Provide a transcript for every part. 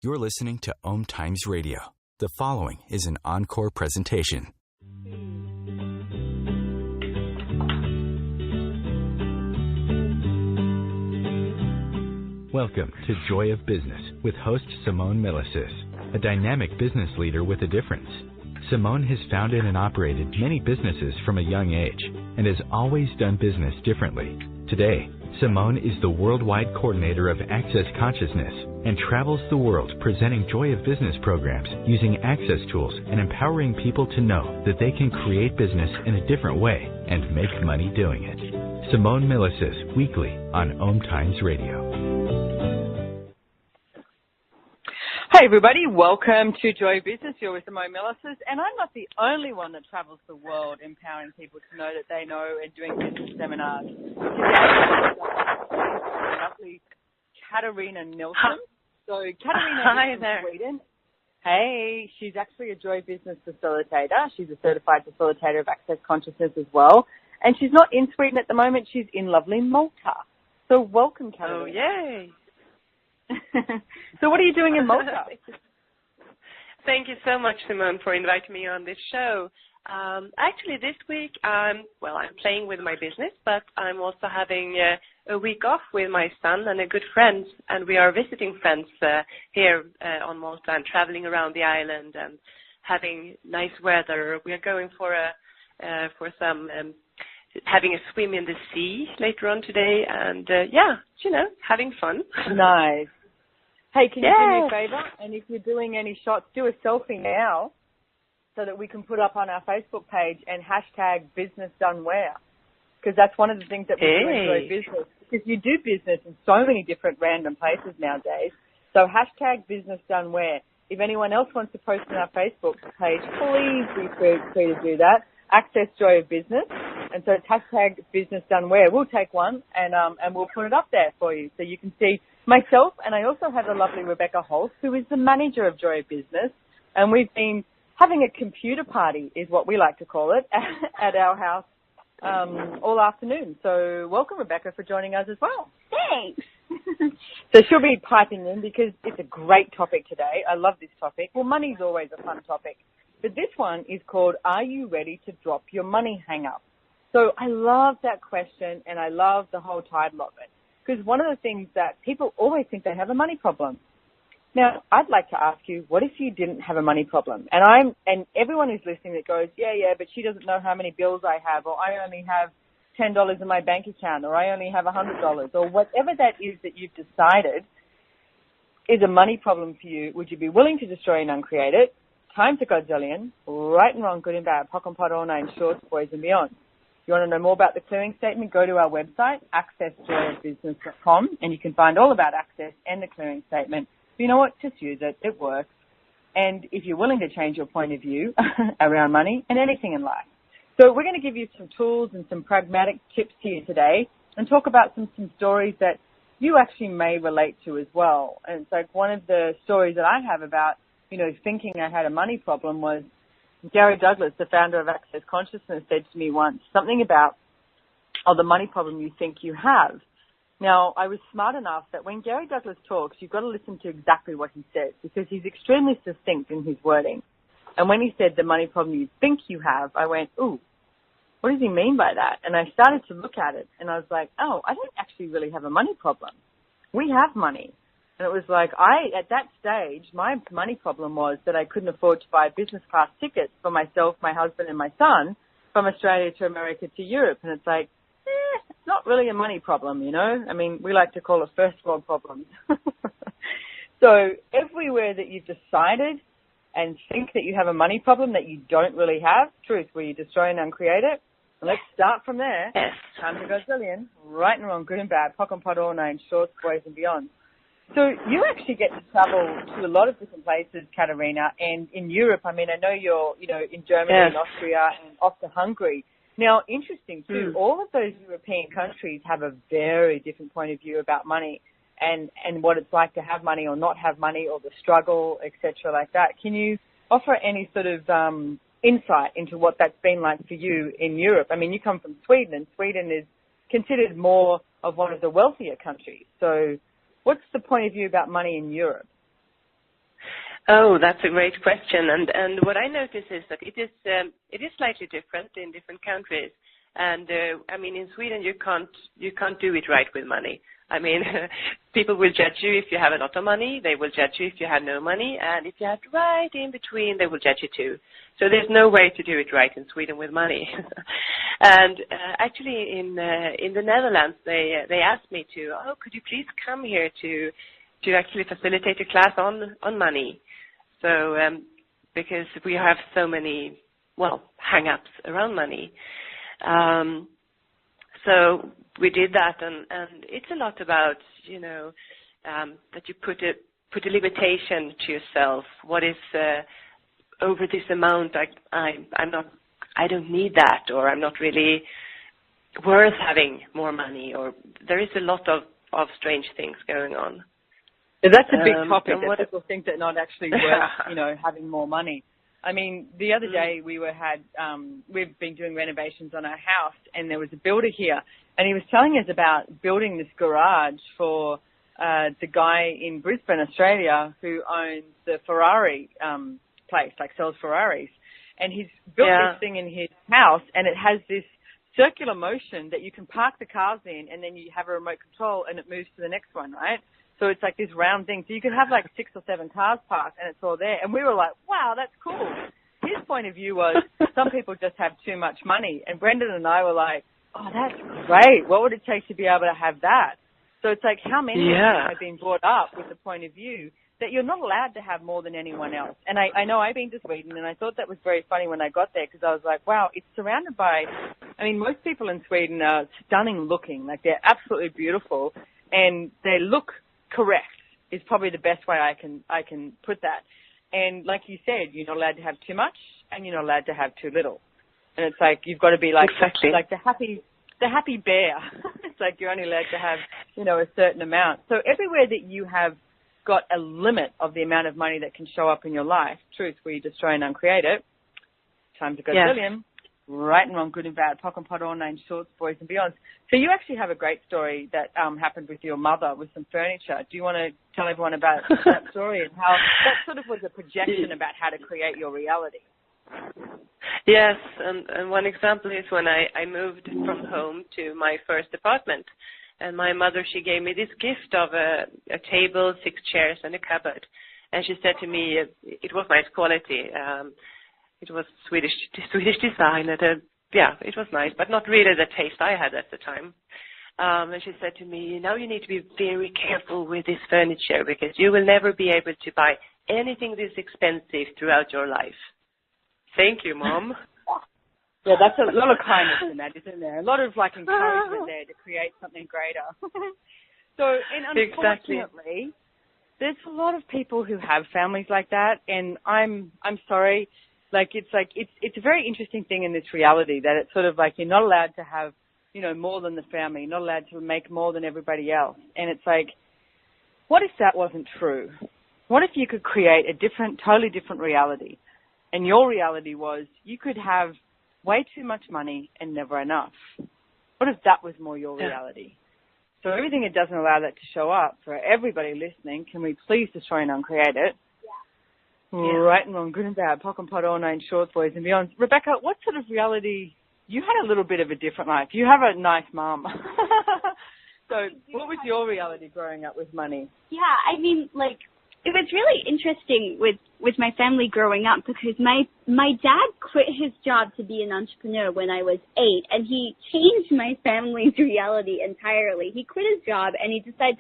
You're listening to Om Times Radio. The following is an encore presentation. Welcome to Joy of Business with host Simone Milasas, a dynamic business leader with a difference. Simone has founded and operated many businesses from a young age and has always done business differently. Today, Simone is the worldwide coordinator of Access Consciousness and travels the world presenting Joy of Business programs using access tools and empowering people to know that they can create business in a different way and make money doing it. Simone Milasas, weekly on Om Times Radio. Hi everybody, welcome to Joy of Business. You're with Simone Milasas, and I'm not the only one that travels the world empowering people to know that they know and doing business seminars. Today, lovely Katarina Nilsson. So Katarina is from Sweden. Hey, she's actually a Joy Business facilitator. She's a certified facilitator of Access Consciousness as well. And she's not in Sweden at the moment. She's in lovely Malta. So welcome, Katarina. Oh, yay. So what are you doing in Malta? Thank you so much, Simone, for inviting me on this show. Actually, this week, I'm playing with my business, but I'm also having a week off with my son and a good friend, and we are visiting friends here on Malta and traveling around the island and having nice weather. We are going for having a swim in the sea later on today, and having fun. Nice. Hey, can you do me a favor? And if you're doing any shots, do a selfie now so that we can put up on our Facebook page and hashtag business done where. Because that's one of the things that we do enjoy business. Because you do business in so many different random places nowadays. So hashtag business done where. If anyone else wants to post on our Facebook page, please be free to do that. Access Joy of Business. And so it's hashtag business done where. We'll take one and we'll put it up there for you so you can see myself, and I also have the lovely Rebecca Holtz, who is the manager of Joy of Business, and we've been having a computer party, is what we like to call it, at our house all afternoon. So welcome, Rebecca, for joining us as well. Thanks. So she'll be piping in because it's a great topic today. I love this topic. Well, money's always a fun topic, but this one is called, Are You Ready to Drop Your Money Hang-Up? So I love that question, and I love the whole title of it. Because one of the things that people always think they have a money problem. Now, I'd like to ask you, what if you didn't have a money problem? And everyone who's listening that goes, yeah, but she doesn't know how many bills I have, or I only have $10 in my bank account, or I only have $100, or whatever that is that you've decided is a money problem for you. Would you be willing to destroy and uncreate it? Time to Godzillion, right and wrong, good and bad, pock and pot, all nine shorts, boys and beyond. If you want to know more about the clearing statement, go to our website, accessjoyofbusiness.com, and you can find all about Access and the clearing statement. But you know what? Just use it. It works. And if you're willing to change your point of view around money and anything in life. So we're going to give you some tools and some pragmatic tips here today and talk about some stories that you actually may relate to as well. And it's like one of the stories that I have about, thinking I had a money problem was Gary Douglas, the founder of Access Consciousness, said to me once something about, the money problem you think you have. Now, I was smart enough that when Gary Douglas talks, you've got to listen to exactly what he says because he's extremely succinct in his wording. And when he said the money problem you think you have, I went, ooh, what does he mean by that? And I started to look at it, and I was like, oh, I don't actually really have a money problem. We have money. And it was like, at that stage, my money problem was that I couldn't afford to buy business class tickets for myself, my husband, and my son from Australia to America to Europe. And it's like, it's not really a money problem, I mean, we like to call it first world problems. So everywhere that you've decided and think that you have a money problem that you don't really have, truth, will you destroy and uncreate it? And let's start from there. Yes. Time to Godzillion, right and wrong, good and bad, pock and pot, all nine, shorts, boys and beyond. So you actually get to travel to a lot of different places, Katarina, and in Europe, I mean, I know you're, in Germany and Austria and off to Hungary. Now, interesting too, all of those European countries have a very different point of view about money and what it's like to have money or not have money or the struggle, etc., like that. Can you offer any sort of insight into what that's been like for you in Europe? I mean, you come from Sweden, and Sweden is considered more of one of the wealthier countries. So what's the point of view about money in Europe? Oh, that's a great question. And what I notice is that it is slightly different in different countries. And I mean, in Sweden, you can't do it right with money. I mean, people will judge you if you have a lot of money. They will judge you if you have no money. And if you have right in between, they will judge you too. So there's no way to do it right in Sweden with money. And actually, in the Netherlands, they asked me to, could you please come here to actually facilitate a class on money. So because we have so many, hang-ups around money. So we did that, and it's a lot about, that you put a limitation to yourself. What is over this amount? I don't need that, or I'm not really worth having more money, or there is a lot of strange things going on. So that's a big topic that people think that not actually worth, having more money. I mean, the other day we've been doing renovations on our house, and there was a builder here, and he was telling us about building this garage for the guy in Brisbane, Australia, who owns the Ferrari place, like sells Ferraris. And he's built this thing in his house, and it has this circular motion that you can park the cars in, and then you have a remote control, and it moves to the next one, right? So it's like this round thing. So you could have like 6 or 7 cars parked, and it's all there. And we were like, wow, that's cool. His point of view was some people just have too much money. And Brendan and I were like, oh, that's great. What would it take to be able to have that? So it's like how many of you have been brought up with the point of view that you're not allowed to have more than anyone else. And I know I've been to Sweden, and I thought that was very funny when I got there, because I was like, wow, it's surrounded by, most people in Sweden are stunning looking. Like, they're absolutely beautiful, and they look correct is probably the best way I can put that. And like you said, you're not allowed to have too much, and you're not allowed to have too little. And it's like you've got to be like like the happy bear. It's like you're only allowed to have a certain amount. So everywhere that you have got a limit of the amount of money that can show up in your life, truth, we destroy and uncreate it. Time to go zillion. Right and wrong, good and bad, POC and POD, all names, shorts, boys and beyonds. So you actually have a great story that happened with your mother with some furniture. Do you want to tell everyone about that story and how that sort of was a projection about how to create your reality? Yes, and one example is when I moved from home to my first apartment. And my mother, she gave me this gift of a table, 6 chairs, and a cupboard. And she said to me, it was nice quality. It was Swedish design. It was nice, but not really the taste I had at the time. And she said to me, now you need to be very careful with this furniture, because you will never be able to buy anything this expensive throughout your life. Thank you, Mom. Yeah, that's a lot of kindness in that, isn't there? A lot of encouragement there to create something greater. So, and unfortunately, there's a lot of people who have families like that, and I'm sorry, it's a very interesting thing in this reality that it's sort of like you're not allowed to have, more than the family, you're not allowed to make more than everybody else. And it's like, what if that wasn't true? What if you could create a totally different reality? And your reality was you could have way too much money and never enough. What if that was more your reality? So everything that doesn't allow that to show up, for everybody listening, can we please destroy and uncreate it? Yeah. Right and wrong, good and bad, POC and POD, all names, shorts, boys and beyond. Rebecca, what sort of reality? You had a little bit of a different life. You have a nice mom. So what was your reality growing up with money? Yeah, it was really interesting with my family growing up, because my dad quit his job to be an entrepreneur when I was 8, and he changed my family's reality entirely. He quit his job, and he decided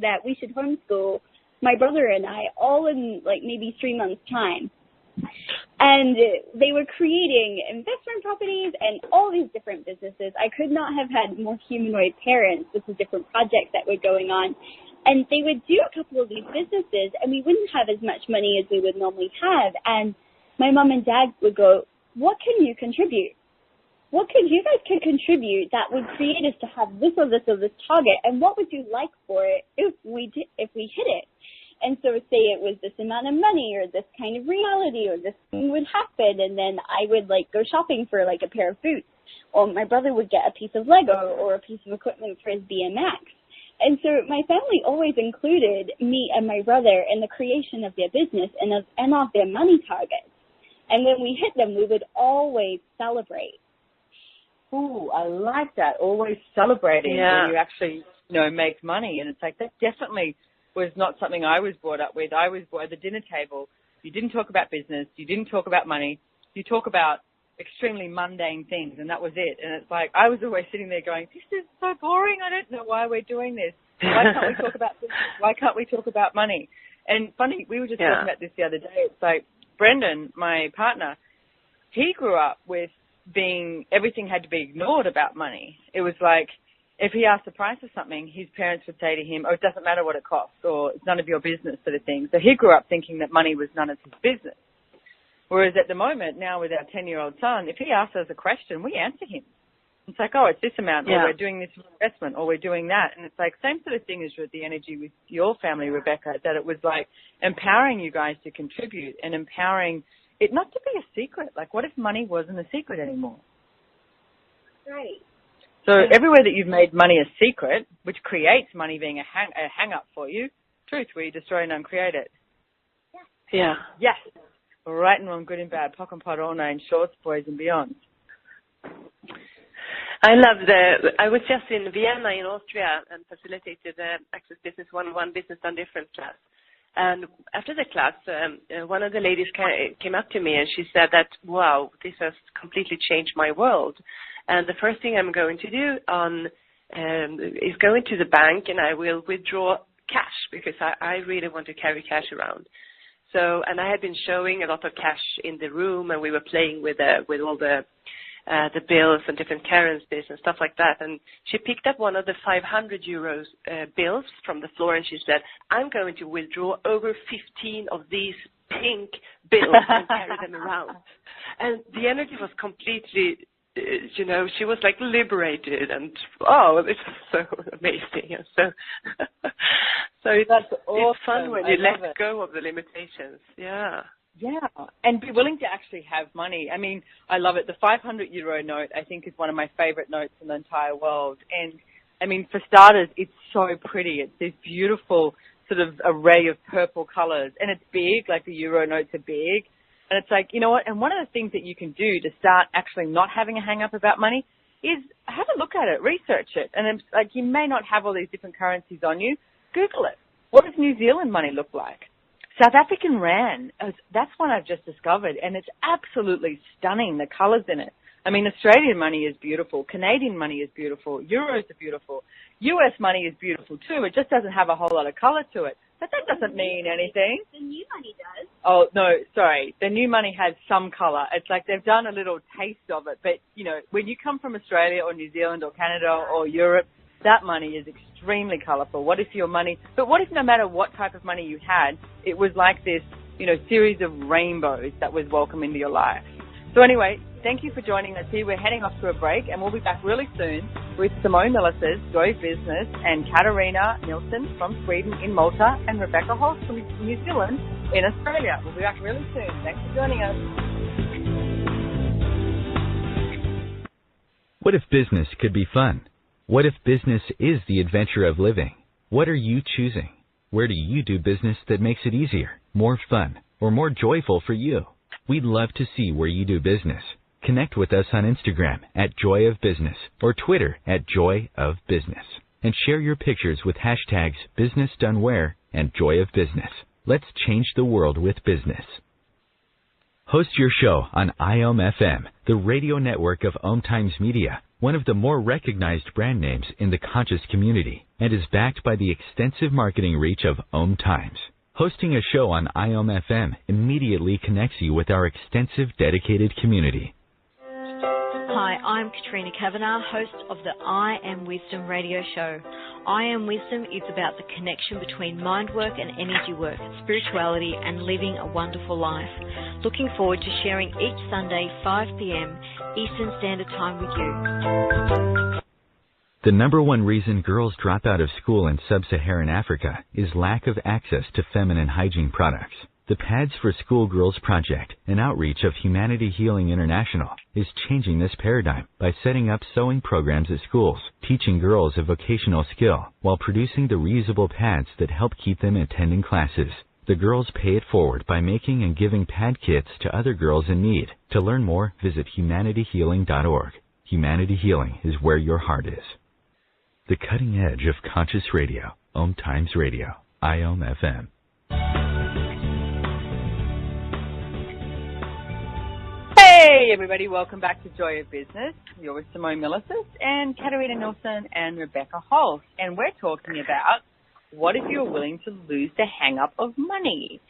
that we should homeschool my brother and I all in maybe 3 months' time. And they were creating investment properties and all these different businesses. I could not have had more humanoid parents with the different projects that were going on. And they would do a couple of these businesses, and we wouldn't have as much money as we would normally have. And my mom and dad would go, what can you contribute? What could you guys contribute that would create us to have this or this or this target? And what would you like for it if we hit it? And so say it was this amount of money or this kind of reality or this thing would happen. And then I would go shopping for a pair of boots, or my brother would get a piece of Lego or a piece of equipment for his BMX. And so my family always included me and my brother in the creation of their business and of their money targets. And when we hit them, we would always celebrate. Ooh, I like that. Always celebrating when you actually, make money. And it's like that definitely was not something I was brought up with. I was brought at the dinner table. You didn't talk about business. You didn't talk about money. You talk about extremely mundane things, and that was it. And it's like I was always sitting there going, this is so boring. I don't know why we're doing this. Why can't we talk about business? Why can't we talk about money? And funny, we were just talking about this the other day. It's like Brendan, my partner, he grew up with everything had to be ignored about money. It was like if he asked the price of something, his parents would say to him, oh, it doesn't matter what it costs, or it's none of your business sort of thing. So he grew up thinking that money was none of his business. Whereas at the moment, now with our 10-year-old son, if he asks us a question, we answer him. It's like, oh, it's this amount, or we're doing this investment, or we're doing that. And it's like same sort of thing as with the energy with your family, Rebecca, that it was like empowering you guys to contribute and empowering it not to be a secret. Like, what if money wasn't a secret anymore? Right. So everywhere that you've made money a secret, which creates money being a hang-up for you, truth, where you destroy and uncreate it. Yeah. Yes. Right and wrong, good and bad, pock and pot, all nine, shorts, boys and beyond. I was just in Vienna in Austria and facilitated the Access Business 101 Business Done Different class. And after the class, one of the ladies came up to me and she said that, wow, this has completely changed my world. And the first thing I'm going to do is go into the bank and I will withdraw cash because I really want to carry cash around. So, and I had been showing a lot of cash in the room and we were playing with all the bills and different currencies and stuff like that. And she picked up one of the 500 euros bills from the floor and she said, I'm going to withdraw over 15 of these pink bills and carry them around. And the energy was completely, she was like liberated and, oh, this is so amazing. And so That's awesome. It's fun when you let go of the limitations. Yeah. Yeah, and be willing to actually have money. I mean, I love it. The 500 euro note, I think, is one of my favorite notes in the entire world. And, I mean, for starters, it's so pretty. It's this beautiful sort of array of purple colors. And it's big, like the euro notes are big. And it's like, you know what? And one of the things that you can do to start actually not having a hang-up about money is have a look at it, research it. And it's like you may not have all these different currencies on you. Google it. What does New Zealand money look like? South African Rand, that's one I've just discovered, and it's absolutely stunning, the colours in it. I mean, Australian money is beautiful. Canadian money is beautiful. Euros are beautiful. US money is beautiful, too. It just doesn't have a whole lot of colour to it. But that doesn't mean anything. The new money does. Oh, no, sorry. The new money has some colour. It's like they've done a little taste of it. But, when you come from Australia or New Zealand or Canada or Europe, that money is extremely colourful. What if your money, but what if no matter what type of money you had, it was like this, series of rainbows that was welcome into your life. So anyway, thank you for joining us here. We're heading off to a break and we'll be back really soon with Simone Milasas, Joy of Business, and Katarina Nilsson from Sweden in Malta, and Rebecca Holst from New Zealand in Australia. We'll be back really soon. Thanks for joining us. What if business could be fun? What if business is the adventure of living? What are you choosing? Where do you do business that makes it easier, more fun, or more joyful for you? We'd love to see where you do business. Connect with us on Instagram at Joy of Business or Twitter at Joy of Business. And share your pictures with hashtags BusinessDoneWhere and Joy of Business. Let's change the world with business. Host your show on IOM FM, the radio network of Om Times Media, one of the more recognized brand names in the conscious community, and is backed by the extensive marketing reach of Om Times. Hosting a show on IOM FM immediately connects you with our extensive dedicated community. Hi, I'm Katarina Kavanagh, host of the I Am Wisdom radio show. I Am Wisdom is about the connection between mind work and energy work, spirituality and living a wonderful life. Looking forward to sharing each Sunday, 5 p.m. Eastern Standard Time with you. The number one reason girls drop out of school in sub-Saharan Africa is lack of access to feminine hygiene products. The Pads for Schoolgirls Project, an outreach of Humanity Healing International, is changing this paradigm by setting up sewing programs at schools, teaching girls a vocational skill, while producing the reusable pads that help keep them attending classes. The girls pay it forward by making and giving pad kits to other girls in need. To learn more, visit humanityhealing.org. Humanity Healing is where your heart is. The cutting edge of conscious radio. Om Times Radio. IOM FM. Hey everybody, welcome back to Joy of Business. You're with Simone Milasas and Katarina Nilsson and Rebecca Holt. And we're talking about what if you're willing to lose the hang-up of money.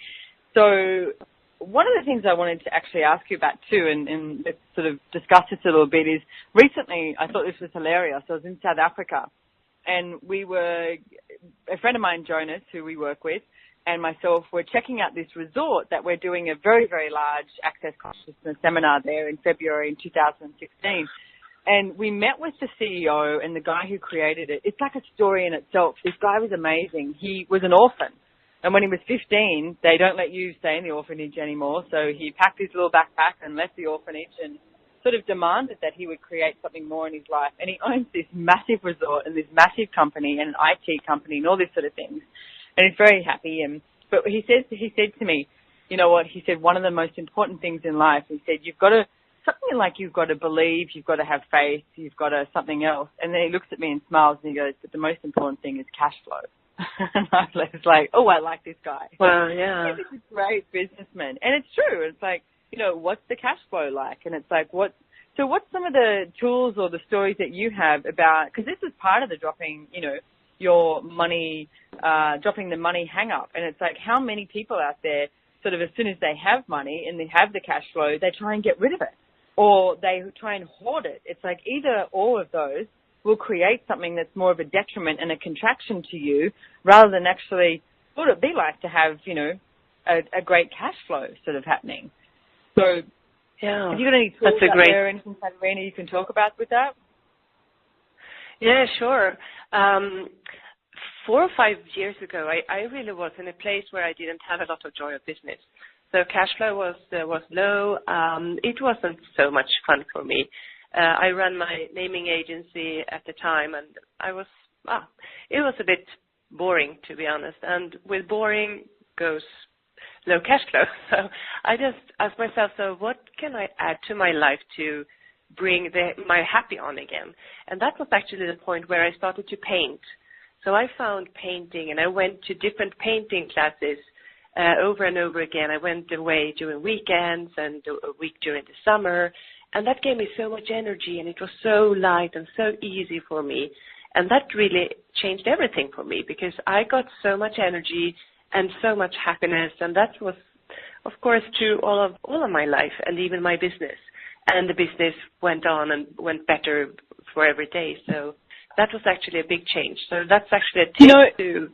So one of the things I wanted to actually ask you about too, and let's sort of discuss this a little bit, is recently I thought this was hilarious. I was in South Africa and a friend of mine, Jonas, who we work with, and myself were checking out this resort that we're doing a very, very large Access Consciousness seminar there in February in 2016. And we met with the CEO and the guy who created it. It's like a story in itself. This guy was amazing. He was an orphan. And when he was 15, they don't let you stay in the orphanage anymore. So he packed his little backpack and left the orphanage and sort of demanded that he would create something more in his life. And he owns this massive resort and this massive company and an IT company and all this sort of things. And he's very happy. But he said to me, you know what, he said, one of the most important things in life, he said, you've got to believe, you've got to have faith, you've got to something else. And then he looks at me and smiles and he goes, but the most important thing is cash flow. And I was like, oh, I like this guy. Well, yeah. He's a great businessman. And it's true. It's like, you know, what's the cash flow like? And it's like, what's some of the tools or the stories that you have about, because this is part of the dropping, you know, your money, dropping the money hang up. And it's like, how many people out there sort of as soon as they have money and they have the cash flow, they try and get rid of it or they try and hoard it. It's like either all of those will create something that's more of a detriment and a contraction to you rather than actually what would it be like to have, you know, a great cash flow sort of happening. So yeah, have you got any tools out there or anything, Katarina, you can talk about with that? Yeah, sure. 4 or 5 years ago, I really was in a place where I didn't have a lot of joy of business. So cash flow was low. It wasn't so much fun for me. I ran my naming agency at the time, and it was a bit boring, to be honest. And with boring goes low cash flow. So I just asked myself, so what can I add to my life to bring my happy on again? And that was actually the point where I started to paint. So I found painting, and I went to different painting classes over and over again. I went away during weekends and a week during the summer, and that gave me so much energy, and it was so light and so easy for me. And that really changed everything for me because I got so much energy and so much happiness, and that was, of course, true all of my life and even my business. And the business went on and went better for every day. So that was actually a big change. So that's actually a tip to...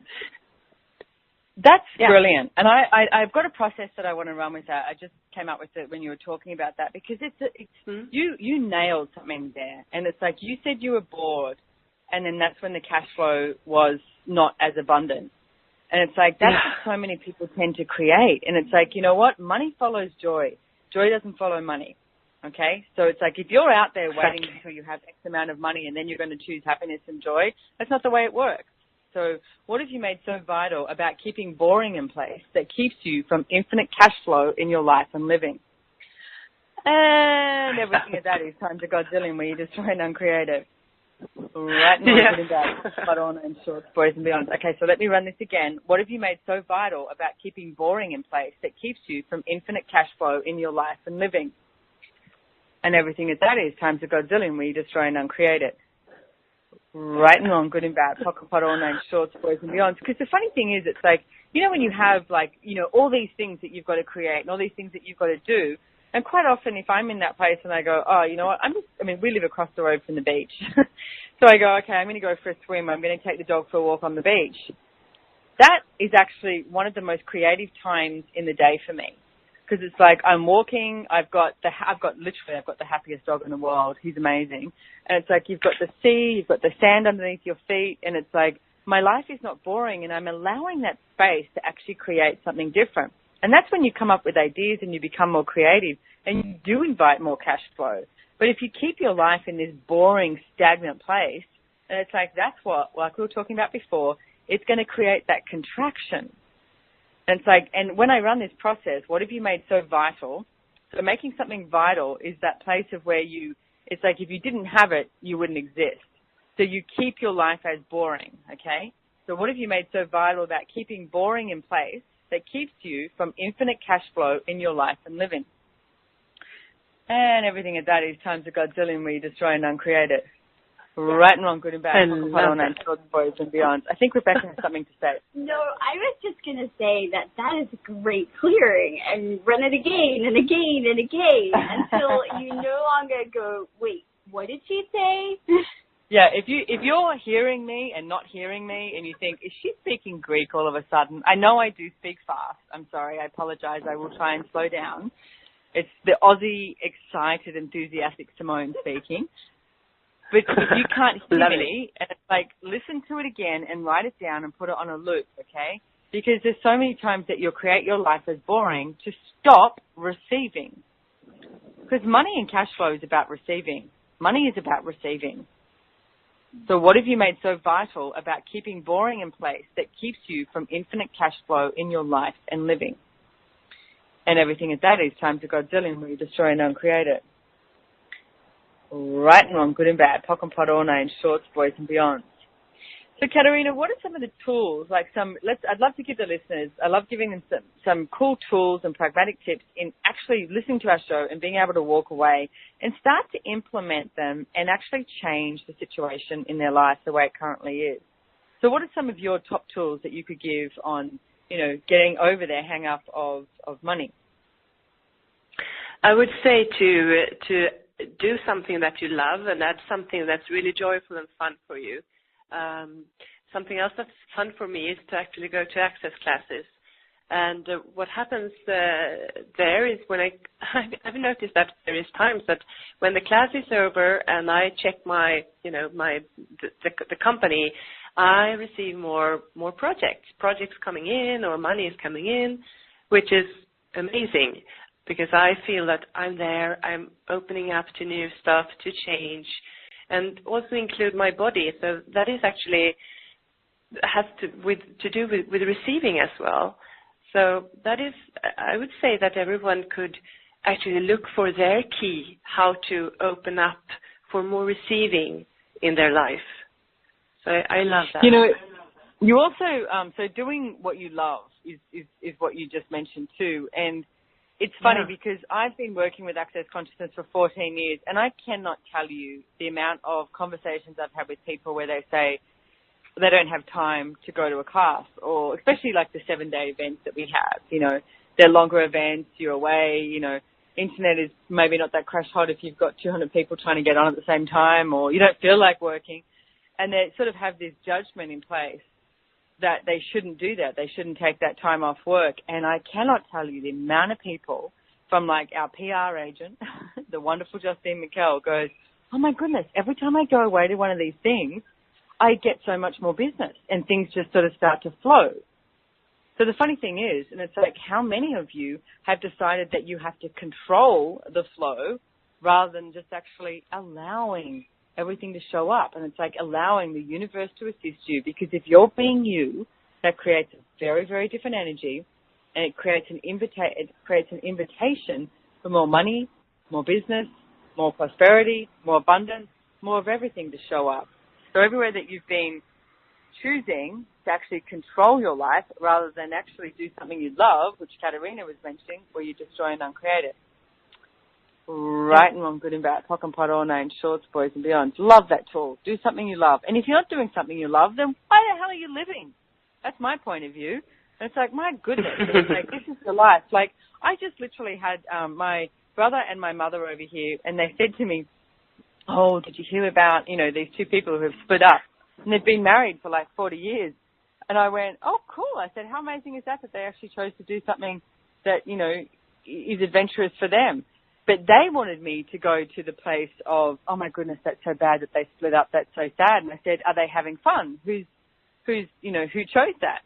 That's brilliant. And I've got a process that I want to run with that. I just came up with it when you were talking about that because you nailed something there. And it's like you said you were bored, and then that's when the cash flow was not as abundant. And it's like that's what so many people tend to create. And it's like, you know what? Money follows joy. Joy doesn't follow money. Okay? So it's like if you're out there waiting until you have X amount of money and then you're going to choose happiness and joy, that's not the way it works. So what have you made so vital about keeping boring in place that keeps you from infinite cash flow in your life and living? And everything of that is time to Godzillion where you destroy and uncreate it. Right now, putting back, but on and shorts, boys and beyond. Okay, so let me run this again. What have you made so vital about keeping boring in place that keeps you from infinite cash flow in your life and living? And everything of that is time to Godzillion where you destroy and uncreate it. Right and wrong, good and bad, pocket pot, all names, shorts, boys and beyond. Because the funny thing is, it's like, you know, when you have like, you know, all these things that you've got to create and all these things that you've got to do, and quite often if I'm in that place and I go, oh, you know what, we live across the road from the beach. So I go, okay, I'm going to go for a swim. I'm going to take the dog for a walk on the beach. That is actually one of the most creative times in the day for me. Because it's like I'm walking, I've got the happiest dog in the world. He's amazing. And it's like you've got the sea, you've got the sand underneath your feet, and it's like my life is not boring, and I'm allowing that space to actually create something different. And that's when you come up with ideas and you become more creative and you do invite more cash flow. But if you keep your life in this boring, stagnant place, and it's like that's what, like we were talking about before, it's going to create that contraction. And it's like, and when I run this process, what have you made so vital? So making something vital is that place of where it's like if you didn't have it, you wouldn't exist. So you keep your life as boring, okay? So what have you made so vital about keeping boring in place that keeps you from infinite cash flow in your life and living? And everything at that is times a Godzillion where you destroy and uncreate it. Right and wrong, good and bad, short boys and beyond. I think Rebecca has something to say. No, I was just going to say that is a great clearing, and run it again and again and again until you no longer go, wait, what did she say? Yeah, if you're hearing me and not hearing me and you think, is she speaking Greek all of a sudden? I know I do speak fast. I'm sorry. I apologize. I will try and slow down. It's the Aussie, excited, enthusiastic Simone speaking. But if you can't hear me, and it's like, listen to it again and write it down and put it on a loop, okay? Because there's so many times that you'll create your life as boring to stop receiving. Because money and cash flow is about receiving. Money is about receiving. So what have you made so vital about keeping boring in place that keeps you from infinite cash flow in your life and living? And everything at that is times a Godzillion where you destroy and uncreate it. Right and wrong, good and bad, pock and pot, all names, shorts, boys and beyonds. So, Katarina, what are some of the tools? I'd love to give the listeners, I love giving them some cool tools and pragmatic tips in actually listening to our show and being able to walk away and start to implement them and actually change the situation in their life the way it currently is. So, what are some of your top tools that you could give on, getting over their hang up of money? I would say to do something that you love, and that's something that's really joyful and fun for you. Something else that's fun for me is to actually go to access classes. And what happens there is when I've noticed that there is times that when the class is over and I check the company, I receive more projects coming in, or money is coming in, which is amazing. Because I feel that I'm there, I'm opening up to new stuff, to change, and also include my body. So that is actually has to do with receiving as well. So that is, I would say that everyone could actually look for their key, how to open up for more receiving in their life. So I love that. You also, so doing what you love is what you just mentioned too. And it's funny because I've been working with Access Consciousness for 14 years, and I cannot tell you the amount of conversations I've had with people where they say they don't have time to go to a class, or especially like the 7-day events that we have. They're longer events, you're away, internet is maybe not that crash hot if you've got 200 people trying to get on at the same time, or you don't feel like working. And they sort of have this judgment in place that they shouldn't do that. They shouldn't take that time off work. And I cannot tell you the amount of people from like our PR agent, the wonderful Justine McKell, goes, oh my goodness, every time I go away to one of these things, I get so much more business and things just sort of start to flow. So the funny thing is, and it's like how many of you have decided that you have to control the flow rather than just actually allowing everything to show up, and it's like allowing the universe to assist you, because if you're being you, that creates a very, very different energy, and it creates an invitation for more money, more business, more prosperity, more abundance, more of everything to show up. So everywhere that you've been choosing to actually control your life rather than actually do something you love, which Katarina was mentioning, where you destroy and uncreate it. Right and wrong, good and bad, pock and pot, all names, shorts, boys and beyonds. Love that tool. Do something you love. And if you're not doing something you love, then why the hell are you living? That's my point of view. And it's like, my goodness, it's like, this is the life. Like, I just literally had my brother and my mother over here, and they said to me, oh, did you hear about, these two people who have split up? And they've been married for like 40 years. And I went, oh, cool. I said, how amazing is that they actually chose to do something that, is adventurous for them. But they wanted me to go to the place of, oh my goodness, that's so bad that they split up. That's so sad. And I said, are they having fun? Who chose that?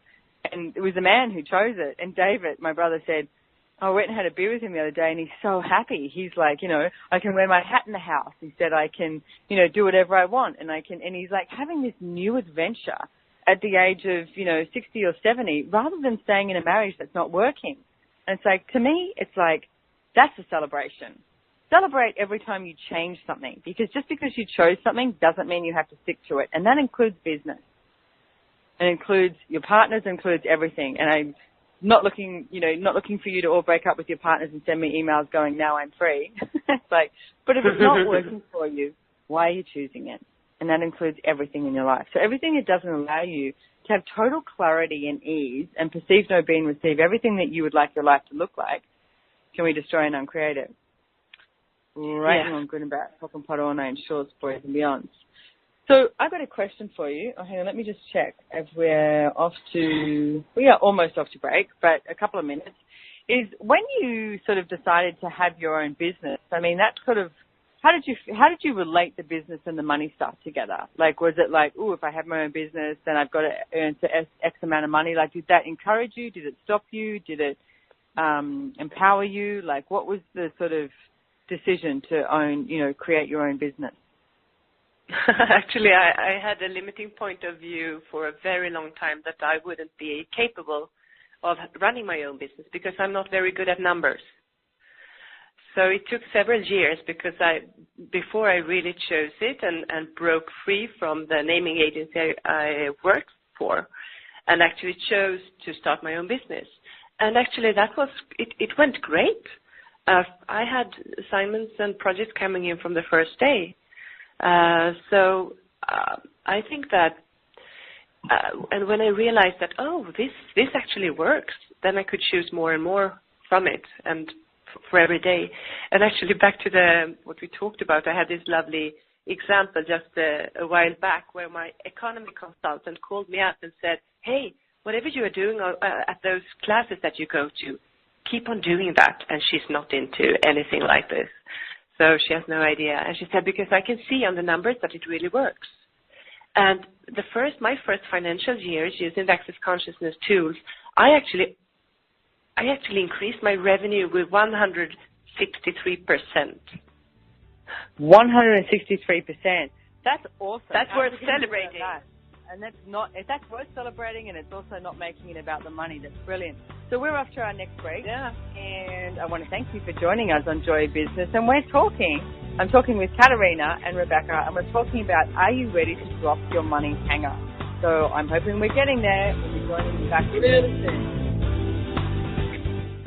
And it was a man who chose it. And David, my brother, said, I went and had a beer with him the other day, and he's so happy. He's like, I can wear my hat in the house. He said, I can, do whatever I want. And he's like having this new adventure at the age of, 60 or 70, rather than staying in a marriage that's not working. And it's like, to me, it's like, that's a celebration. Celebrate every time you change something, because just because you chose something doesn't mean you have to stick to it. And that includes business. It includes your partners, includes everything. And I'm not looking for you to all break up with your partners and send me emails going, now I'm free. It's like, but if it's not working for you, why are you choosing it? And that includes everything in your life. So everything that doesn't allow you to have total clarity and ease and perceive, know, be, and receive everything that you would like your life to look like, can we destroy and uncreate it? Right, yeah. I'm good about top and pot all nine shorts, boys and beyonds. So I've got a question for you. Oh, hang on, let me just check if we are almost off to break, but a couple of minutes. Is when you sort of decided to have your own business, I mean, that sort of, how did you relate the business and the money stuff together? Like, was it like, if I have my own business, then I've got to earn X amount of money? Like, did that encourage you? Did it stop you? Did it empower you? Like, what was the sort of decision to own, create your own business? Actually, I had a limiting point of view for a very long time that I wouldn't be capable of running my own business because I'm not very good at numbers. So it took several years before I really chose it and broke free from the naming agency I worked for and actually chose to start my own business. And actually it went great. I had assignments and projects coming in from the first day. So I think that, and when I realized that, this actually works, then I could choose more and more from it and for every day. And actually back to what we talked about, I had this lovely example just a while back where my economy consultant called me up and said, hey, whatever you are doing at those classes that you go to, keep on doing that. And she's not into anything like this. So she has no idea. And she said, because I can see on the numbers that it really works. And my first financial years using the Access Consciousness tools, I actually increased my revenue with 163%. 163%. That's awesome. That's worth celebrating. And that's worth celebrating, and it's also not making it about the money. That's brilliant. So we're off to our next break. Yeah. And I want to thank you for joining us on Joy of Business. And I'm talking with Katarina and Rebecca, and we're talking about, are you ready to drop your money hanger? So I'm hoping we're getting there. We'll be joining you back really soon.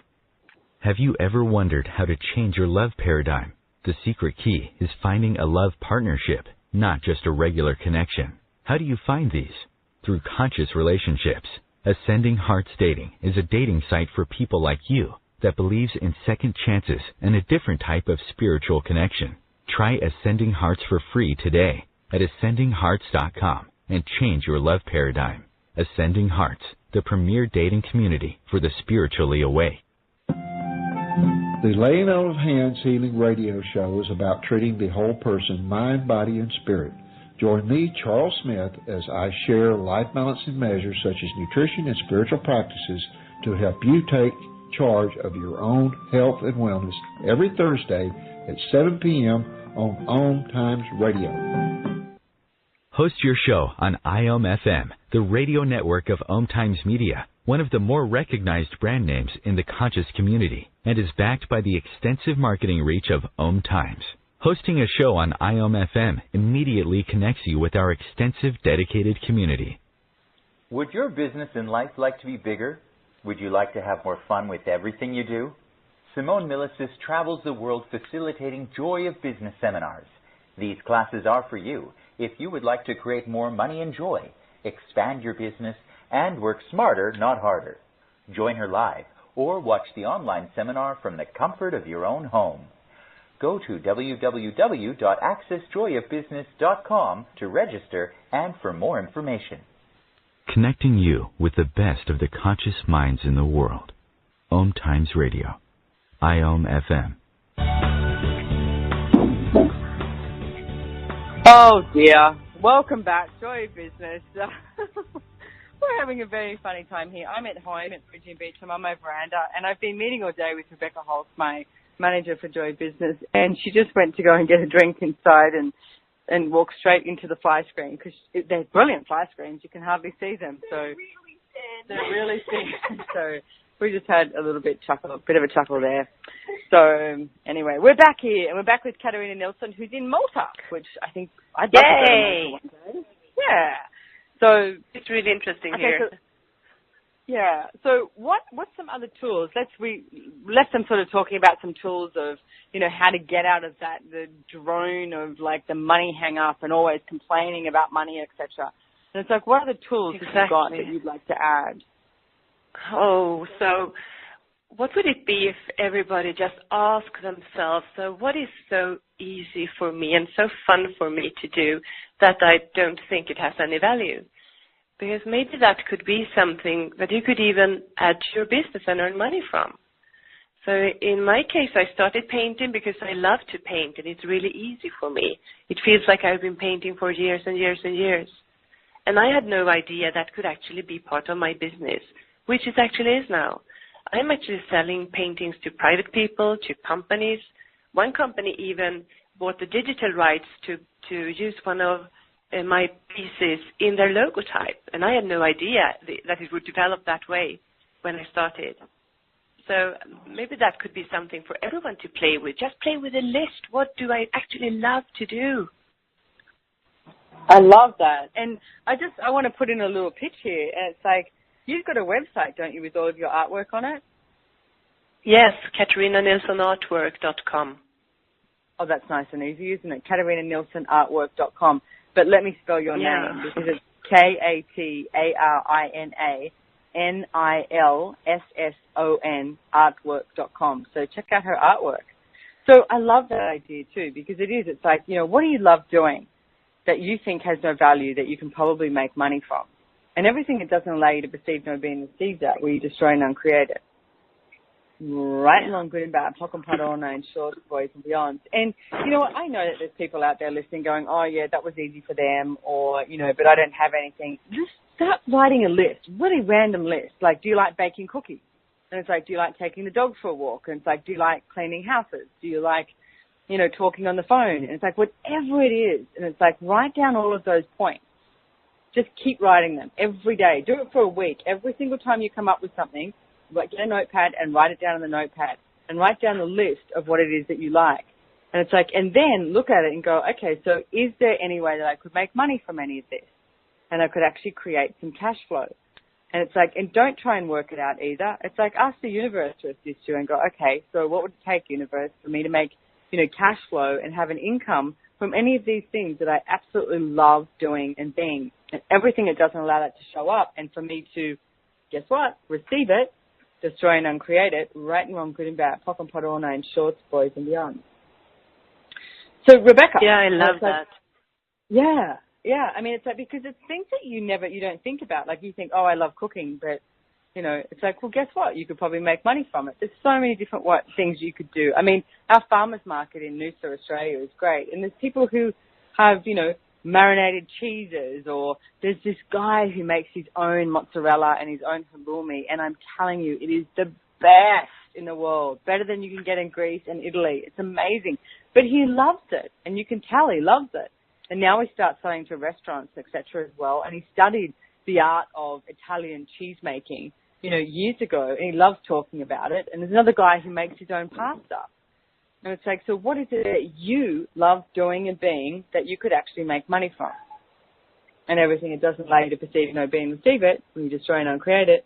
Have you ever wondered how to change your love paradigm? The secret key is finding a love partnership, not just a regular connection. How do you find these? Through conscious relationships. Ascending Hearts Dating is a dating site for people like you that believes in second chances and a different type of spiritual connection. Try Ascending Hearts for free today at ascendinghearts.com and change your love paradigm. Ascending Hearts, the premier dating community for the spiritually awake. The Laying On of Hands Healing Radio Show is about treating the whole person, mind, body, and spirit. Join me, Charles Smith, as I share life-balancing measures such as nutrition and spiritual practices to help you take charge of your own health and wellness every Thursday at 7 p.m. on Om Times Radio. Host your show on IOM FM, the radio network of Om Times Media, one of the more recognized brand names in the conscious community, and is backed by the extensive marketing reach of Om Times. Hosting a show on IOM FM immediately connects you with our extensive dedicated community. Would your business and life like to be bigger? Would you like to have more fun with everything you do? Simone Milasas travels the world facilitating Joy of Business seminars. These classes are for you if you would like to create more money and joy, expand your business, and work smarter, not harder. Join her live or watch the online seminar from the comfort of your own home. Go to www.accessjoyofbusiness.com to register and for more information. Connecting you with the best of the conscious minds in the world. Om Times Radio. IOM FM. Oh dear. Welcome back, Joy of Business. We're having a very funny time here. I'm at home at Bridging Beach. I'm on my veranda, and I've been meeting all day with Rebecca Holtz, my manager for Joy Business, and she just went to go and get a drink inside and walk straight into the fly screen because they're brilliant fly screens. You can hardly see them. So they're really thin. So we just had a bit of a chuckle there. So anyway, we're back here, and we're back with Katarina Nilsson, w's in Malta, which I think I'd love to go to Malta one day. Yeah. So it's really interesting here. So what's some other tools? We left them sort of talking about some tools of, how to get out of the drone of like the money hang up and always complaining about money, etc. And it's like, what are the tools that you've got that you'd like to add? Oh, so what would it be if everybody just asked themselves, so what is so easy for me and so fun for me to do that I don't think it has any value? Because maybe that could be something that you could even add to your business and earn money from. So in my case, I started painting because I love to paint, and it's really easy for me. It feels like I've been painting for years and years and years. And I had no idea that could actually be part of my business, which it actually is now. I'm actually selling paintings to private people, to companies. One company even bought the digital rights to use one of my pieces in their logotype, and I had no idea that it would develop that way when I started. So maybe that could be something for everyone to play with. Just play with a list. What do I actually love to do? I love that. And I want to put in a little pitch here. And it's like, you've got a website, don't you, with all of your artwork on it? Yes, KatarinaNilssonArtwork.com. Oh, that's nice and easy, isn't it? KatarinaNilssonArtwork.com. But let me spell your name, because it's KatarinaNilsson artwork.com. So check out her artwork. So I love that idea too, because it's like, what do you love doing that you think has no value that you can probably make money from? And everything that doesn't allow you to perceive no being received that, where you destroy and uncreate it. Right, long, good and bad, pock and pot, all nine, shorts, boys and beyond. And you know what? I know that there's people out there listening going, oh, yeah, that was easy for them, or, but I don't have anything. Just start writing a list, really random list. Like, do you like baking cookies? And it's like, do you like taking the dog for a walk? And it's like, do you like cleaning houses? Do you like, talking on the phone? And it's like, whatever it is. And it's like, write down all of those points. Just keep writing them every day. Do it for a week. Every single time you come up with something, get a notepad and write it down on the notepad and write down the list of what it is that you like. And it's like, and then look at it and go, okay, so is there any way that I could make money from any of this? And I could actually create some cash flow. And it's like, and don't try and work it out either. It's like, ask the universe to assist you and go, okay, so what would it take, universe, for me to make, cash flow and have an income from any of these things that I absolutely love doing and being, and everything that doesn't allow that to show up, and for me to, guess what, receive it, destroy and uncreate it, right and wrong, good and bad, pock and pot, all nine, shorts, boys and beyond. So Rebecca. Yeah, I love that. Yeah. I mean, it's like, because it's things that you don't think about. Like, you think, oh, I love cooking, but, it's like, well, guess what? You could probably make money from it. There's so many different things you could do. I mean, our farmers market in Noosa, Australia is great. And there's people who have, marinated cheeses, or there's this guy who makes his own mozzarella and his own halloumi, and I'm telling you, it is the best in the world, better than you can get in Greece and Italy. It's amazing. But he loves it, and you can tell he loves it. And now he starts selling to restaurants, etc. as well, and he studied the art of Italian cheese making, years ago, and he loves talking about it. And there's another guy who makes his own pasta. And it's like, so what is it that you love doing and being that you could actually make money from? And everything it doesn't allow you to perceive, no being, receive it, when you destroy and uncreate it,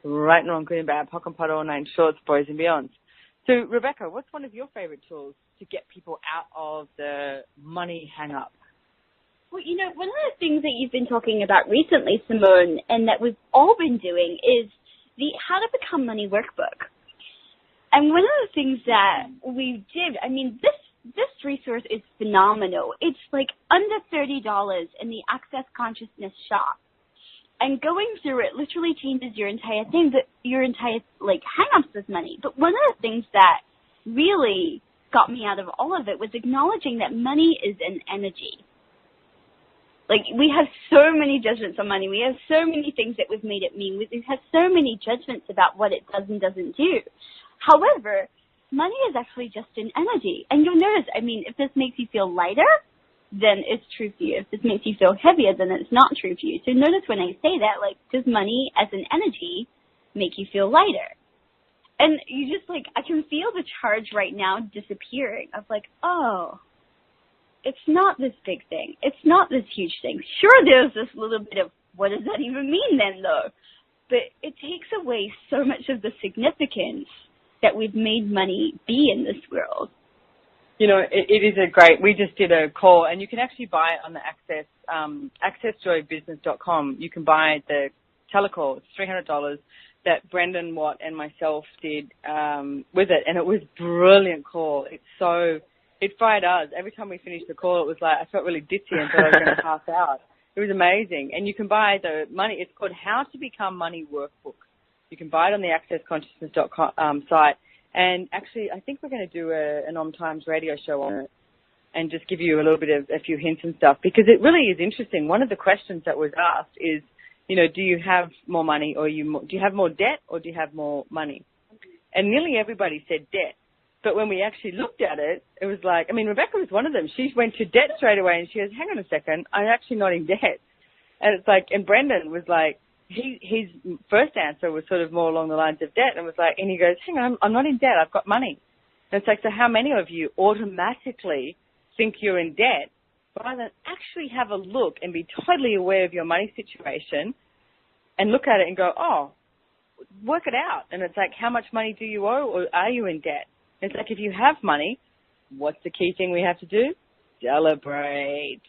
right and wrong, good and bad, pock and pot, all nine, shorts, boys and beyond. So, Rebecca, what's one of your favorite tools to get people out of the money hang-up? Well, one of the things that you've been talking about recently, Simone, and that we've all been doing is the How to Become Money workbook. And one of the things that we did, I mean, this resource is phenomenal. It's like under $30 in the Access Consciousness shop. And going through it literally changes your entire thing, your entire, hang-ups with money. But one of the things that really got me out of all of it was acknowledging that money is an energy. Like, we have so many judgments on money. We have so many things that we've made it mean. We've had so many judgments about what it does and doesn't do. However, money is actually just an energy. And you'll notice, I mean, if this makes you feel lighter, then it's true for you. If this makes you feel heavier, then it's not true for you. So notice when I say that, like, does money as an energy make you feel lighter? And you just, like, I can feel the charge right now disappearing of, like, oh, it's not this big thing. It's not this huge thing. Sure, there's this little bit of, what does that even mean then, though? But it takes away so much of the significance that we've made money be in this world. You know, it is a great, we just did a call, and you can actually buy it on the accessjoybusiness.com. You can buy the telecall. It's $300 that Brendan Watt and myself did with it, and it was a brilliant call. It fried us. Every time we finished the call, it was like, I felt really ditzy and thought I was going to pass out. It was amazing. And you can buy the money, it's called How to Become Money Workbook. You can buy it on the accessconsciousness.com site. And actually, I think we're going to do an On Times radio show on it and just give you a few hints and stuff, because it really is interesting. One of the questions that was asked is, you know, do you have more money, or do you have more debt, or do you have more money? And nearly everybody said debt. But when we actually looked at it, it was like, I mean, Rebecca was one of them. She went to debt straight away, and she goes, hang on a second, I'm actually not in debt. And it's like, and Brendan was like, his first answer was sort of more along the lines of debt, and was like, and he goes, hang on, I'm not in debt, I've got money. And it's like, so how many of you automatically think you're in debt rather than actually have a look and be totally aware of your money situation and look at it and go, oh, work it out. And it's like, how much money do you owe, or are you in debt? It's like, if you have money, what's the key thing we have to do? Celebrate.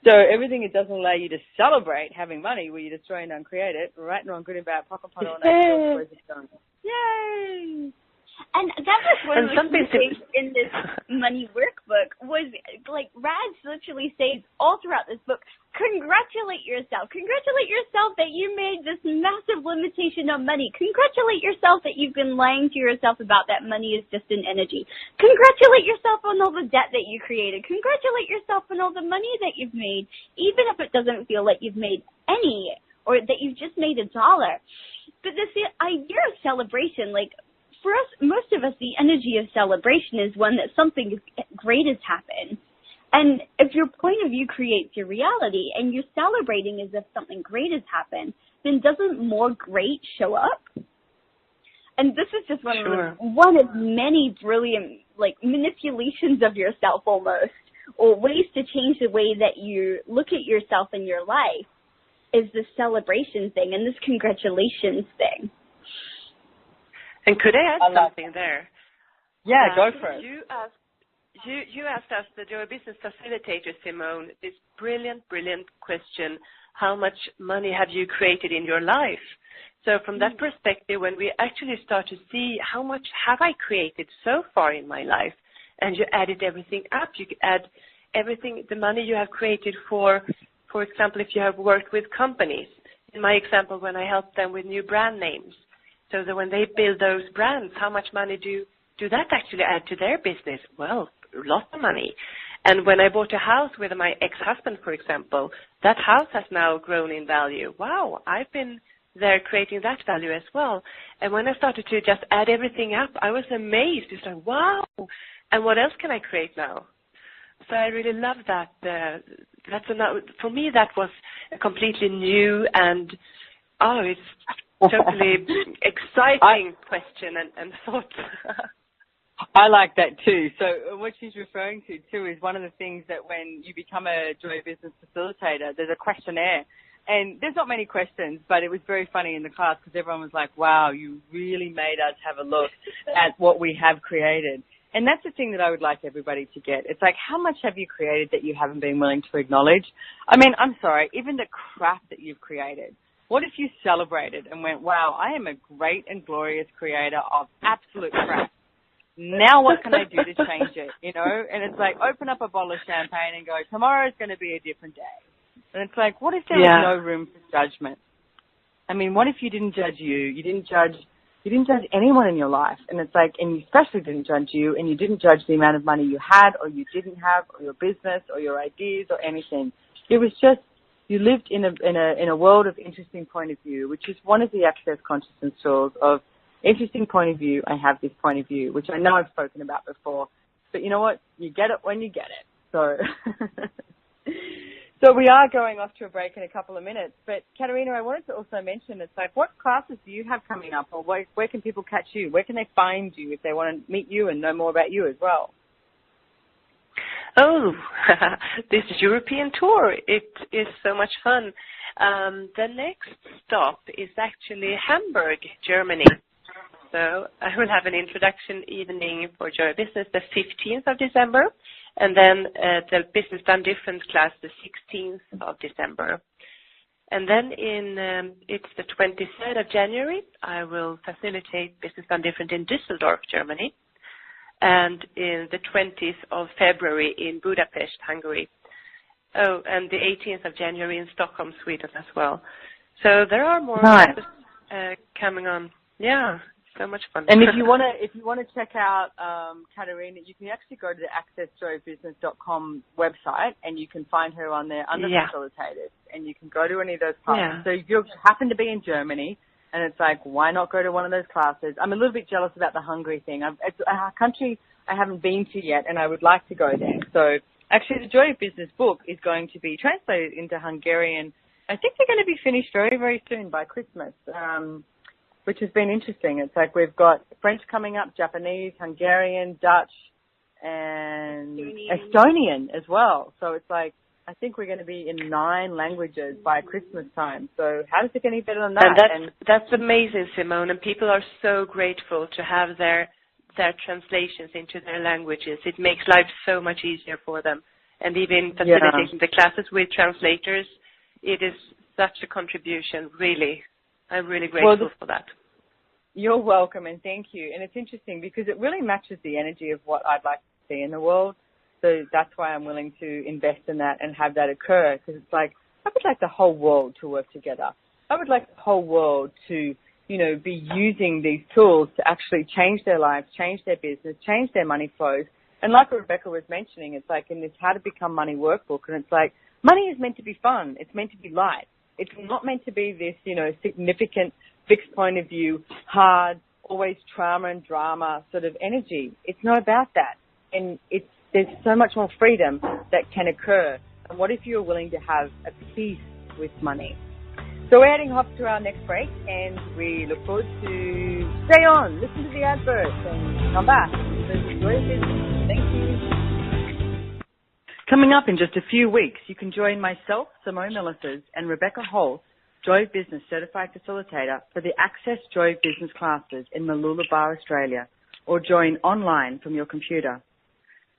So everything it doesn't allow you to celebrate having money, where you destroy and uncreate it, right and wrong, good and bad, pocket pot, all that. Yay! And that was one of the things in this money workbook was, like, Rads literally says all throughout this book, congratulate yourself. Congratulate yourself that you made this massive limitation on money. Congratulate yourself that you've been lying to yourself about that money is just an energy. Congratulate yourself on all the debt that you created. Congratulate yourself on all the money that you've made, even if it doesn't feel like you've made any, or that you've just made $1. But this idea of celebration, like, for us, most of us, the energy of celebration is one that something great has happened. And if your point of view creates your reality and you're celebrating as if something great has happened, then doesn't more great show up? And this is just one of many brilliant, like, manipulations of yourself almost, or ways to change the way that you look at yourself in your life, is this celebration thing and this congratulations thing. And could I add something there? Yeah, go for it. You asked us, the Joy Business Facilitator, Simone, this brilliant question, how much money have you created in your life? So from that perspective, when we actually start to see how much have I created so far in my life, and you added everything up, you could add everything, the money you have created for example, if you have worked with companies. In my example, when I help them with new brand names, so that when they build those brands, how much money do that actually add to their business? Well, lots of money. And when I bought a house with my ex-husband, for example, that house has now grown in value. Wow, I've been there creating that value as well. And when I started to just add everything up, I was amazed. It's like, wow, and what else can I create now? So I really love that. For me, that was a completely new and, it's totally exciting question and thought. I like that too. So what she's referring to too is one of the things that when you become a Joy Business Facilitator, there's a questionnaire. And there's not many questions, but it was very funny in the class because everyone was like, wow, you really made us have a look at what we have created. And that's the thing that I would like everybody to get. It's like, how much have you created that you haven't been willing to acknowledge? I mean, I'm sorry, even the crap that you've created. What if you celebrated and went, wow, I am a great and glorious creator of absolute crap. Now what can I do to change it, you know? And it's like, open up a bottle of champagne and go, tomorrow's going to be a different day. And it's like, what if there was no room for judgment? I mean, what if you didn't judge you? You didn't judge, You didn't judge anyone in your life. And it's like, and you especially didn't judge you, and you didn't judge the amount of money you had or you didn't have, or your business or your ideas or anything. It was just, you lived in a world of interesting point of view, which is one of the Access Consciousness tools of interesting point of view. I have this point of view, which I know I've spoken about before. But you know what? You get it when you get it. So, so we are going off to a break in a couple of minutes. But Katarina, I wanted to also mention, it's like, what classes do you have coming up, or where can people catch you? Where can they find you if they want to meet you and know more about you as well? Oh, this European tour, it is so much fun. The next stop is actually Hamburg, Germany. So I will have an introduction evening for Joy of Business the 15th of December, and then the Business Done Different class the 16th of December. And then it's the 23rd of January, I will facilitate Business Done Different in Düsseldorf, Germany, and in the 20th of February in Budapest, Hungary. Oh, and the 18th of January in Stockholm, Sweden as well. So there are more classes coming on. Yeah, so much fun. And if you want to check out Katarina, you can actually go to the accessjoyofbusiness.com website, and you can find her on there under Facilitated, and you can go to any of those classes. Yeah. So if you happen to be in Germany, and it's like, why not go to one of those classes? I'm a little bit jealous about the Hungary thing. It's a country I haven't been to yet, and I would like to go there. So actually, the Joy of Business book is going to be translated into Hungarian. I think they're going to be finished very, very soon by Christmas, which has been interesting. It's like we've got French coming up, Japanese, Hungarian, Dutch, and Estonian as well. So it's like, I think we're going to be in 9 languages by Christmas time. So how does it get any better than that? And that's amazing, Simone. And people are so grateful to have their translations into their languages. It makes life so much easier for them. And even facilitating the classes with translators, it is such a contribution, really. I'm really grateful for that. You're welcome, and thank you. And it's interesting because it really matches the energy of what I'd like to see in the world. So that's why I'm willing to invest in that and have that occur, because it's like, I would like the whole world to work together. I would like the whole world to, be using these tools to actually change their lives, change their business, change their money flows. And like Rebecca was mentioning, it's like in this How to Become Money workbook, and it's like, money is meant to be fun. It's meant to be light. It's not meant to be this, significant, fixed point of view, hard, always trauma and drama sort of energy. It's not about that. And there's so much more freedom that can occur. And what if you're willing to have a peace with money? So we're heading off to our next break, and we look forward to stay on, listen to the adverts, and come back. So enjoy your business. Thank you. Coming up in just a few weeks, you can join myself, Simone Milasas, and Rebecca Holt, Joy of Business Certified Facilitator, for the Access Joy of Business classes in Mooloolaba, Australia, or join online from your computer.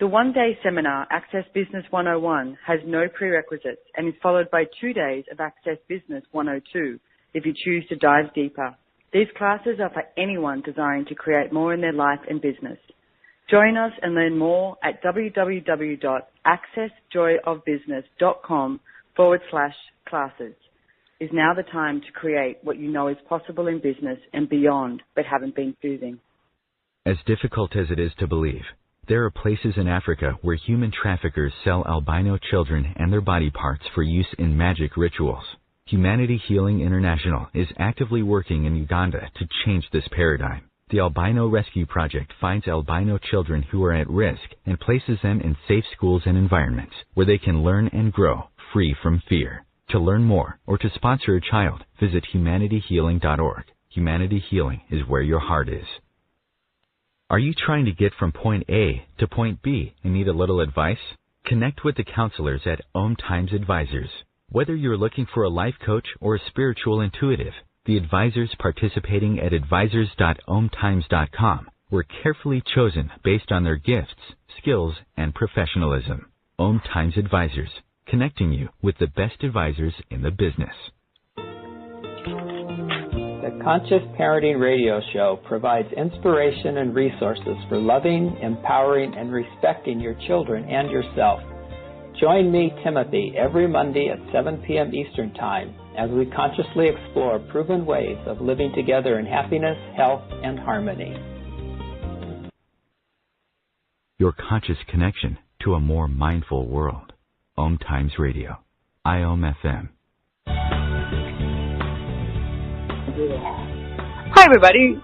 The one-day seminar, Access Business 101, has no prerequisites and is followed by 2 days of Access Business 102 if you choose to dive deeper. These classes are for anyone desiring to create more in their life and business. Join us and learn more at www.accessjoyofbusiness.com/classes. Is now the time to create what you know is possible in business and beyond, but haven't been choosing. As difficult as it is to believe, there are places in Africa where human traffickers sell albino children and their body parts for use in magic rituals. Humanity Healing International is actively working in Uganda to change this paradigm. The Albino Rescue Project finds albino children who are at risk and places them in safe schools and environments where they can learn and grow free from fear. To learn more or to sponsor a child, visit humanityhealing.org. Humanity Healing is where your heart is. Are you trying to get from point A to point B and need a little advice? Connect with the counselors at Om Times Advisors. Whether you're looking for a life coach or a spiritual intuitive, the advisors participating at advisors.omtimes.com were carefully chosen based on their gifts, skills, and professionalism. Om Times Advisors, connecting you with the best advisors in the business. The Conscious Parenting Radio Show provides inspiration and resources for loving, empowering, and respecting your children and yourself. Join me, Timothy, every Monday at 7 p.m. Eastern Time as we consciously explore proven ways of living together in happiness, health, and harmony. Your conscious connection to a more mindful world. Om Times Radio. IOM FM. Hi, everybody.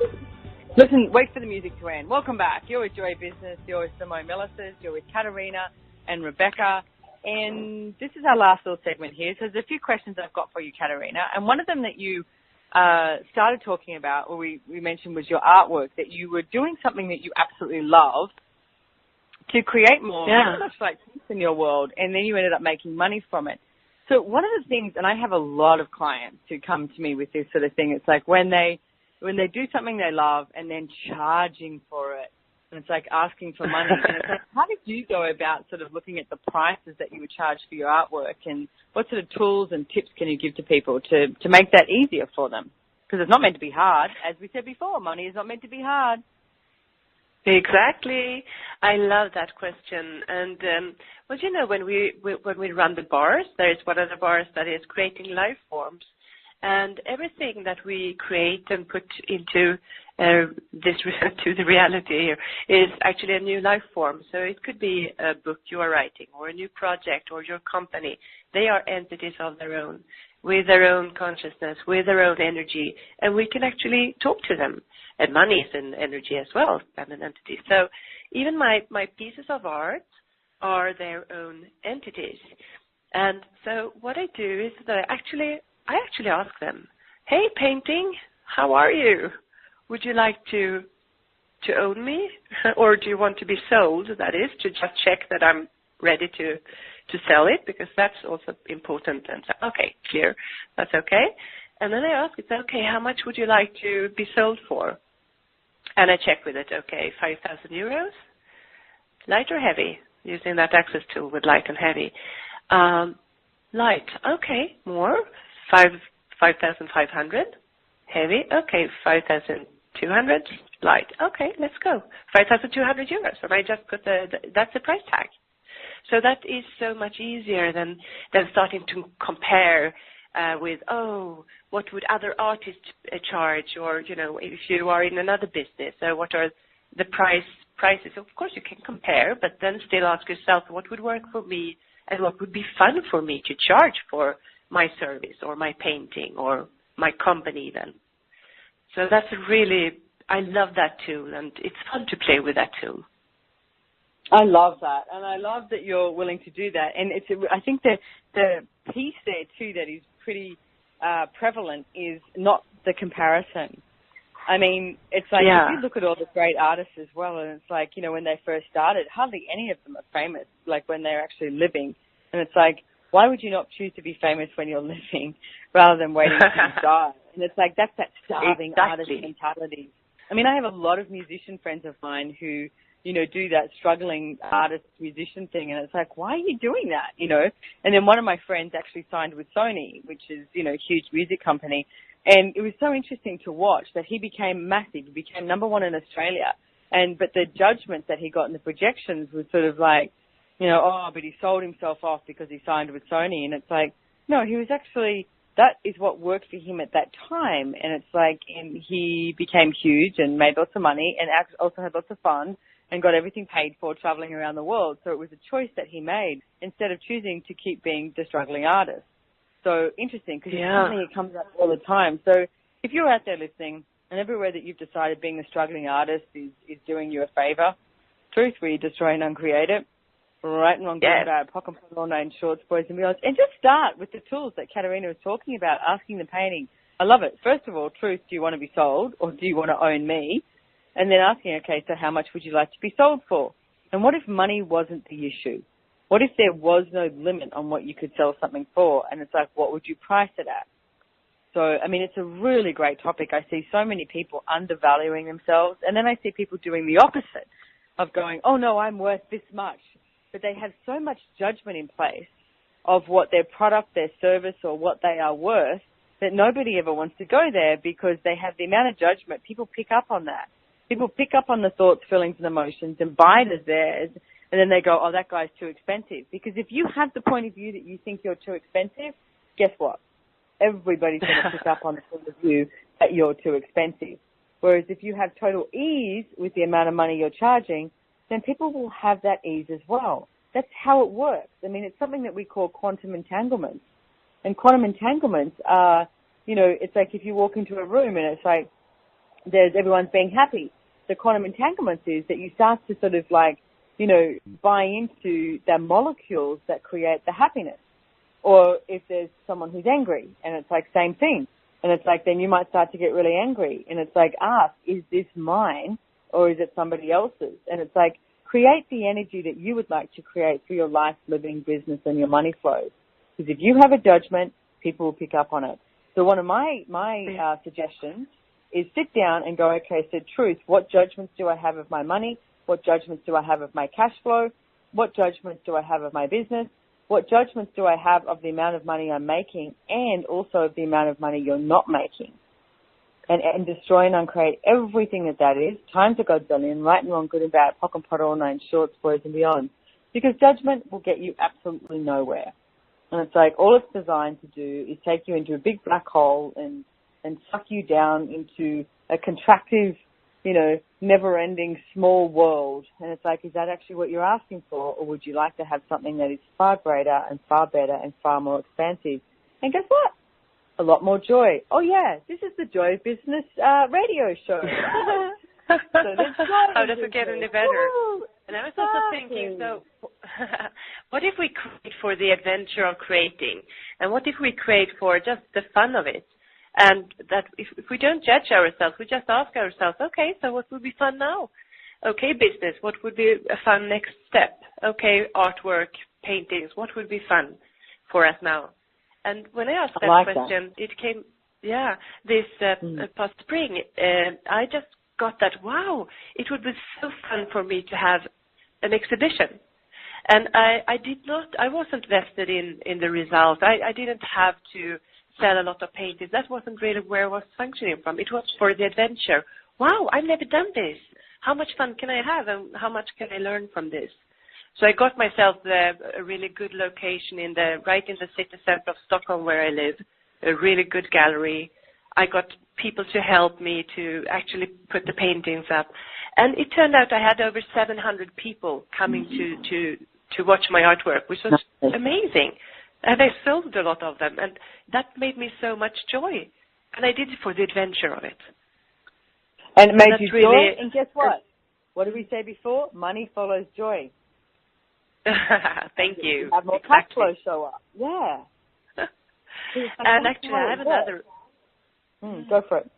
Listen, wait for the music to end. Welcome back. You're with Joy Business. You're with Simone Milasas. You're with Katarina and Rebecca. And this is our last little segment here. So there's a few questions I've got for you, Katarina. And one of them that you started talking about, or we mentioned, was your artwork, that you were doing something that you absolutely love to create more, much like peace in your world, and then you ended up making money from it. So one of the things, and I have a lot of clients who come to me with this sort of thing, it's like when they do something they love and then charging for it, and it's like asking for money. And it's like, how did you go about sort of looking at the prices that you would charge for your artwork, and what sort of tools and tips can you give to people to make that easier for them? Because it's not meant to be hard. As we said before, money is not meant to be hard. Exactly. I love that question. And, well, you know, when we run the bars, there is one of the bars that is creating life forms. And everything that we create and put into to the reality here is actually a new life form. So it could be a book you are writing, or a new project, or your company. They are entities of their own, with their own consciousness, with their own energy, and we can actually talk to them. And money is an energy as well, and an entity. So even my pieces of art are their own entities. And so what I do is that I actually ask them, hey, painting, how are you? Would you like to own me? Or do you want to be sold? That is, to just check that I'm ready to sell it, because that's also important. And so, okay, clear, that's okay. And then I ask, it's okay, how much would you like to be sold for? And I check with it, okay, 5,000 euros, light or heavy, using that access tool with light and heavy. Light, okay, more, 5,500, heavy, okay, 5,200, light, okay, let's go, 5,200 euros, and I just put that's the price tag. So that is so much easier than starting to compare with, what would other artists charge, or, you know, if you are in another business, what are the prices? Of course you can compare, but then still ask yourself, what would work for me, and what would be fun for me to charge for my service, or my painting, or my company then. So that's really, I love that tool, and it's fun to play with that tool. I love that, and I love that you're willing to do that. And I think that the piece there too that is pretty prevalent is not the comparison. I mean, it's like if you look at all the great artists as well, and it's like, you know, when they first started, hardly any of them are famous, like when they're actually living. And it's like, why would you not choose to be famous when you're living rather than waiting till you die? And it's like, that's that starving artist mentality. I mean, I have a lot of musician friends of mine who, you know, do that struggling artist musician thing. And it's like, why are you doing that? You know? And then one of my friends actually signed with Sony, which is, you know, a huge music company. And it was so interesting to watch that he became massive. He became number one in Australia. But the judgments that he got in the projections was sort of like, you know, but he sold himself off because he signed with Sony. And it's like, no, he was actually, that is what worked for him at that time. And it's like, and he became huge and made lots of money and also had lots of fun and got everything paid for traveling around the world. So it was a choice that he made instead of choosing to keep being the struggling artist. So interesting, because it's something that comes up all the time. So if you're out there listening, and everywhere that you've decided being a struggling artist is doing you a favor, truth, we destroy and uncreate it. Right and wrong, good and bad, pock and put all known shorts, boys and girls. And just start with the tools that Katarina was talking about, asking the painting. I love it. First of all, truth, do you want to be sold or do you want to own me? And then asking, okay, so how much would you like to be sold for? And what if money wasn't the issue? What if there was no limit on what you could sell something for? And it's like, what would you price it at? So, I mean, it's a really great topic. I see so many people undervaluing themselves. And then I see people doing the opposite of going, oh, no, I'm worth this much. But they have so much judgment in place of what their product, their service, or what they are worth that nobody ever wants to go there because they have the amount of judgment. People pick up on that. People pick up on the thoughts, feelings, and emotions and buy it as theirs. And then they go, oh, that guy's too expensive. Because if you have the point of view that you think you're too expensive, guess what? everybody's going to pick up on the point of view that you're too expensive. Whereas if you have total ease with the amount of money you're charging, then people will have that ease as well. That's how it works. I mean, it's something that we call quantum entanglements. And quantum entanglements are, you know, it's like if you walk into a room and it's like everyone's being happy. The quantum entanglements is that you start to sort of like, you know, buy into the molecules that create the happiness. Or if there's someone who's angry and it's like same thing. And it's like then you might start to get really angry. And it's like ask, is this mine or is it somebody else's? And it's like create the energy that you would like to create for your life, living, business and your money flows. Because if you have a judgment, people will pick up on it. So one of my suggestions is sit down and go, okay, so truth, what judgments do I have of my money? What judgments do I have of my cash flow? What judgments do I have of my business? What judgments do I have of the amount of money I'm making and also of the amount of money you're not making? And destroy and uncreate everything that is, times a godzillion, right and wrong, good and bad, pock and pot, all nine shorts, boys and beyond. Because judgment will get you absolutely nowhere. And it's like all it's designed to do is take you into a big black hole and suck you down into a contractive, you know, never-ending small world. And it's like, is that actually what you're asking for? Or would you like to have something that is far greater and far better and far more expansive? And guess what? A lot more joy. Oh, yeah, this is the Joy Business radio show. So how does it get any better? Woo! And I was also thinking, so what if we create for the adventure of creating? And what if we create for just the fun of it? And that if we don't judge ourselves, we just ask ourselves, okay, so what would be fun now? Okay, business, what would be a fun next step? Okay, artwork, paintings, what would be fun for us now? And when I asked that question, it came, this past spring, I just got that, wow, it would be so fun for me to have an exhibition. And I wasn't vested in the result. I didn't have to sell a lot of paintings. That wasn't really where I was functioning from. It was for the adventure. Wow, I've never done this. How much fun can I have and how much can I learn from this? So I got myself a really good location right in the city center of Stockholm where I live, a really good gallery. I got people to help me to actually put the paintings up. And it turned out I had over 700 people coming to watch my artwork, which was amazing. And I sold a lot of them, and that made me so much joy. And I did it for the adventure of it. And it made you joy, and guess what? What did we say before? Money follows joy. Thank you. Have more cash flow show up. Yeah. And actually, I have another. Go for it.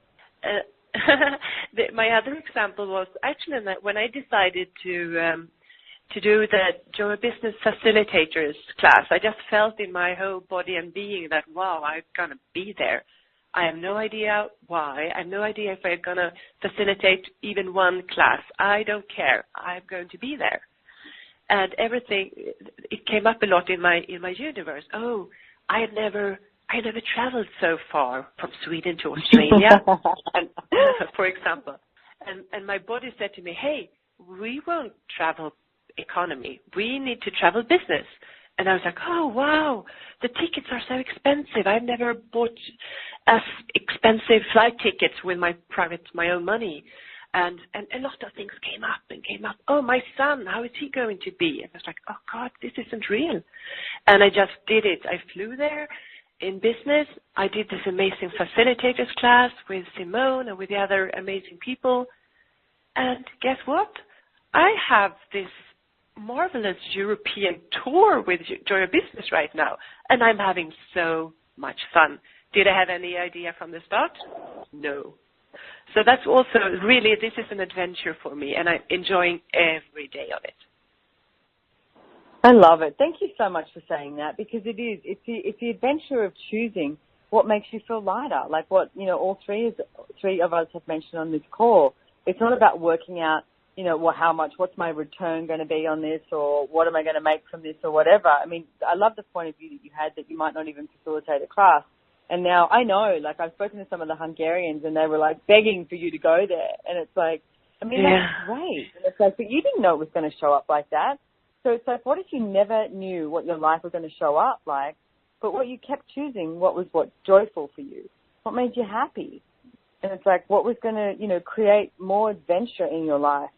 My other example was actually when I decided to do the Joy Business Facilitators class. I just felt in my whole body and being that, wow, I'm going to be there. I have no idea why. I have no idea if I'm going to facilitate even one class. I don't care. I'm going to be there. And everything, it came up a lot in my universe. Oh, I never traveled so far from Sweden to Australia, and, for example. And my body said to me, hey, we won't travel economy. We need to travel business. And I was like, oh, wow, the tickets are so expensive. I've never bought as expensive flight tickets with my own money. And a lot of things came up. Oh, my son, how is he going to be? And I was like, oh, God, this isn't real. And I just did it. I flew there in business. I did this amazing facilitators class with Simone and with the other amazing people. And guess what? I have this marvelous European tour with Joy of Business right now, and I'm having so much fun. Did I have any idea from the start? No. So that's also really, this is an adventure for me, and I'm enjoying every day of it. I love it. Thank you so much for saying that, because it's the adventure of choosing what makes you feel lighter, like what, you know, all three of us have mentioned on this call. It's not about working out, you know, what's my return going to be on this, or what am I going to make from this, or whatever. I mean, I love the point of view that you had that you might not even facilitate a class. And now I know, like, I've spoken to some of the Hungarians and they were like begging for you to go there. And it's like, I mean, that's great. And it's like, but you didn't know it was going to show up like that. So it's like, what if you never knew what your life was going to show up like? but what you kept choosing, what was joyful for you? What made you happy? And it's like, what was going to, create more adventure in your life?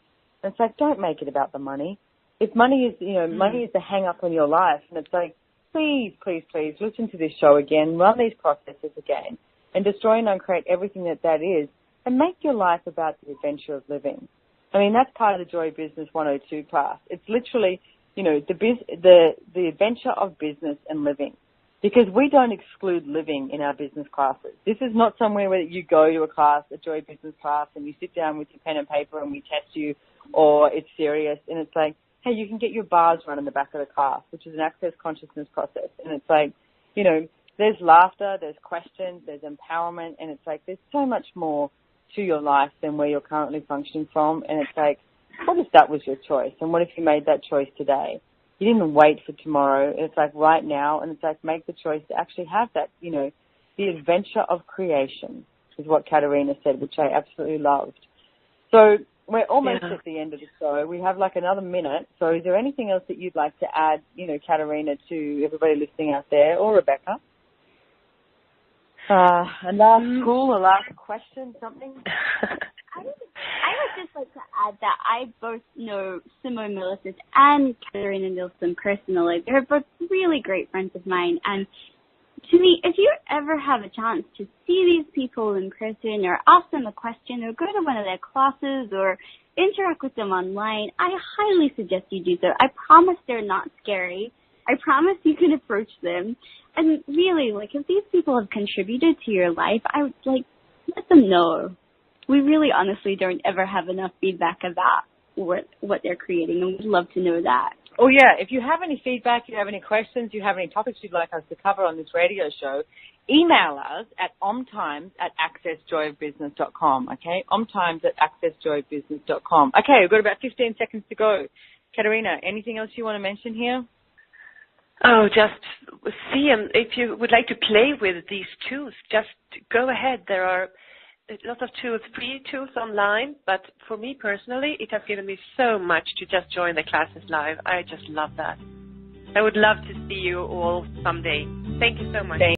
And it's like, don't make it about the money. If money is, money is the hang up on your life, and it's like, please, please, please listen to this show again, run these processes again, and destroy and uncreate everything that is, and make your life about the adventure of living. I mean, that's part of the Joy Business 102 class. It's literally, the adventure of business and living. Because we don't exclude living in our business classes. This is not somewhere where you go to a class, a Joy Business class, and you sit down with your pen and paper and we test you, or it's serious. And it's like, hey, you can get your bars run in the back of the class, which is an access consciousness process. And it's like, there's laughter, there's questions, there's empowerment, and it's like there's so much more to your life than where you're currently functioning from. And it's like, what if that was your choice? And what if you made that choice today? You didn't wait for tomorrow. It's like right now, and it's like make the choice to actually have that, the adventure of creation is what Katarina said, which I absolutely loved. So we're almost at the end of the show. We have like another minute. So is there anything else that you'd like to add, Katarina, to everybody listening out there, or Rebecca? A last question, something? I would just like to add that I both know Simone Milasas and Katarina Nilsson personally. They're both really great friends of mine. And to me, if you ever have a chance to see these people in person or ask them a question or go to one of their classes or interact with them online, I highly suggest you do so. I promise they're not scary. I promise you can approach them. And really, if these people have contributed to your life, I would, let them know. We really honestly don't ever have enough feedback about what they're creating, and we'd love to know that. Oh, yeah. If you have any feedback, you have any questions, you have any topics you'd like us to cover on this radio show, email us at omtimes@accessjoyofbusiness.com, okay? omtimes@accessjoyofbusiness.com. Okay, we've got about 15 seconds to go. Katarina, anything else you want to mention here? Oh, just see them. If you would like to play with these tools, just go ahead. There are lots of tools, free tools online, but for me personally, it has given me so much to just join the classes live. I just love that. I would love to see you all someday. Thank you so much.